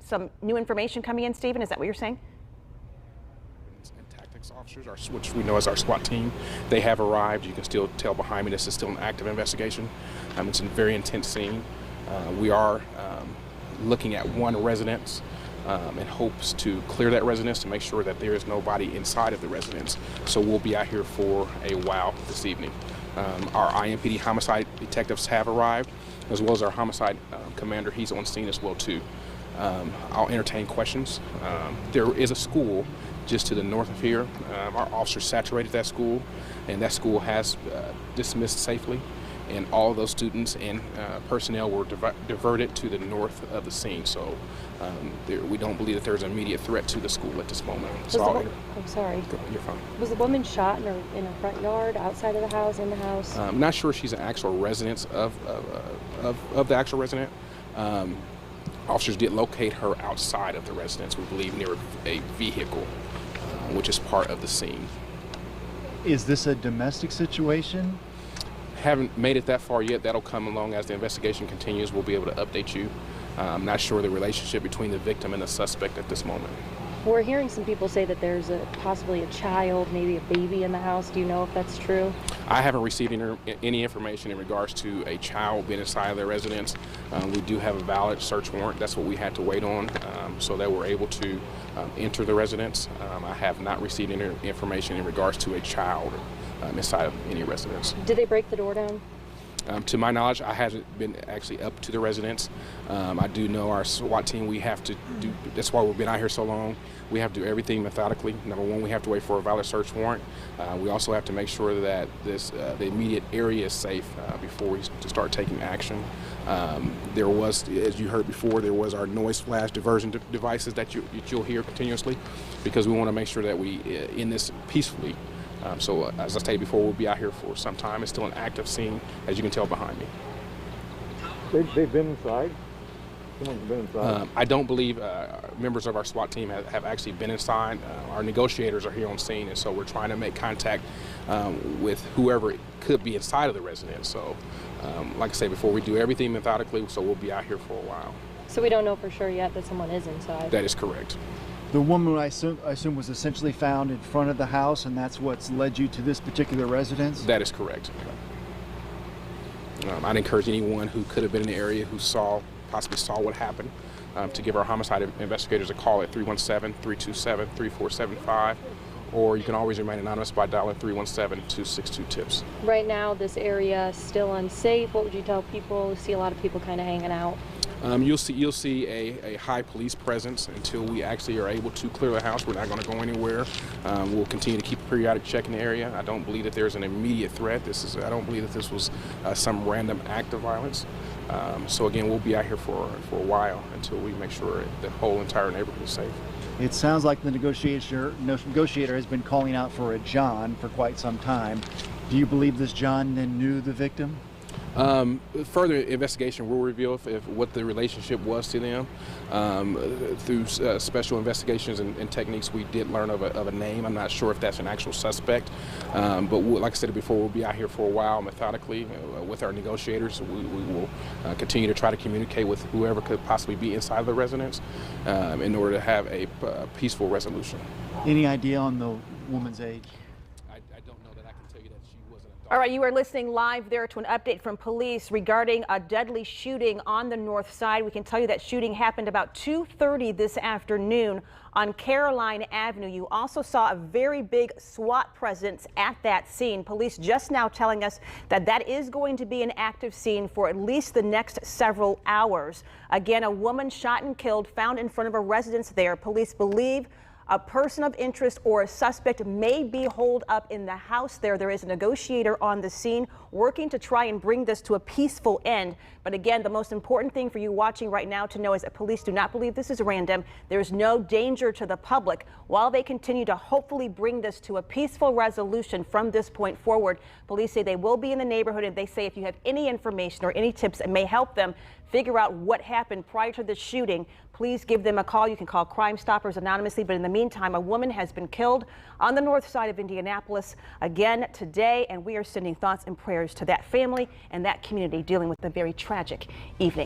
some new information coming in, Stephen? Is that what you're saying? And tactics officers, which we know as our SWAT team, they have arrived. You can still tell behind me this is still an active investigation. It's a very intense scene. We are looking at one residence in hopes to clear that residence to make sure that there is nobody inside of the residence. So we'll be out here for a while this evening. Our IMPD homicide detectives have arrived, as well as our homicide commander. He's on scene as well too. I'll entertain questions. There is a school just to the north of here. Our officers saturated that school, and that school has dismissed safely, and all of those students and personnel were diverted to the north of the scene. So we don't believe that there's an immediate threat to the school at this moment. I'm sorry. You're fine. Was the woman shot in her front yard, outside of the house, in the house? I'm not sure she's an actual resident of the actual resident. Officers did locate her outside of the residence, we believe near a vehicle, which is part of the scene. Is this a domestic situation? Haven't made it that far yet. That'll come along as the investigation continues. We'll be able to update you. I'm not sure the relationship between the victim and the suspect at this moment. We're hearing some people say that there's possibly a child, maybe a baby in the house. Do you know if that's true? I haven't received any information in regards to a child being inside of their residence. We do have a valid search warrant. That's what we had to wait on so that we're able to enter the residence. I have not received any information in regards to a child inside of any residence. Did they break the door down? To my knowledge, I haven't been actually up to the residence. I do know our SWAT team, we have to do, that's why we've been out here so long. We have to do everything methodically. Number one, we have to wait for a valid search warrant. We also have to make sure that the immediate area is safe before we start taking action. There was, as you heard before, there was our noise flash diversion devices that you'll hear continuously, because we want to make sure that we end this peacefully. So as I stated before, we'll be out here for some time. It's still an active scene, as you can tell behind me. They've been inside? Someone's been inside? I don't believe members of our SWAT team have actually been inside. Our negotiators are here on scene, and so we're trying to make contact with whoever could be inside of the residence. So like I said before, we do everything methodically, so we'll be out here for a while. So we don't know for sure yet that someone is inside? That is correct. The woman, I assume, was essentially found in front of the house, and that's what's led you to this particular residence? That is correct. I'd encourage anyone who could have been in the area who possibly saw what happened to give our homicide investigators a call at 317-327-3475, or you can always remain anonymous by dialing 317-262-TIPS. Right now, this area is still unsafe. What would you tell people? You see a lot of people kind of hanging out. You'll see a high police presence until we actually are able to clear the house. We're not going to go anywhere. We'll continue to keep a periodic check in the area. I don't believe that there's an immediate threat. I don't believe that this was some random act of violence. So again, we'll be out here for a while until we make sure the whole entire neighborhood is safe. It sounds like the negotiator has been calling out for a John for quite some time. Do you believe this John then knew the victim? Further investigation will reveal if what the relationship was to them. Through special investigations and techniques, we did learn of a name. I'm not sure if that's an actual suspect, but like I said before, we'll be out here for a while methodically with our negotiators. We will continue to try to communicate with whoever could possibly be inside of the residence in order to have a peaceful resolution. Any idea on the woman's age? I don't know that I can tell you that she was an adult. All right, you are listening live there to an update from police regarding a deadly shooting on the north side. We can tell you that shooting happened about 2:30 this afternoon on Caroline Avenue. You also saw a very big SWAT presence at that scene. Police just now telling us that that is going to be an active scene for at least the next several hours. Again, a woman shot and killed, found in front of a residence there. Police believe a person of interest or a suspect may be holed up in the house there. There is a negotiator on the scene working to try and bring this to a peaceful end. But again, the most important thing for you watching right now to know is that police do not believe this is random. There is no danger to the public while they continue to hopefully bring this to a peaceful resolution from this point forward. Police say they will be in the neighborhood, and they say if you have any information or any tips that may help them figure out what happened prior to the shooting, please give them a call. You can call Crime Stoppers anonymously. But in the meantime, a woman has been killed on the north side of Indianapolis again today, and we are sending thoughts and prayers to that family and that community dealing with a very tragic evening.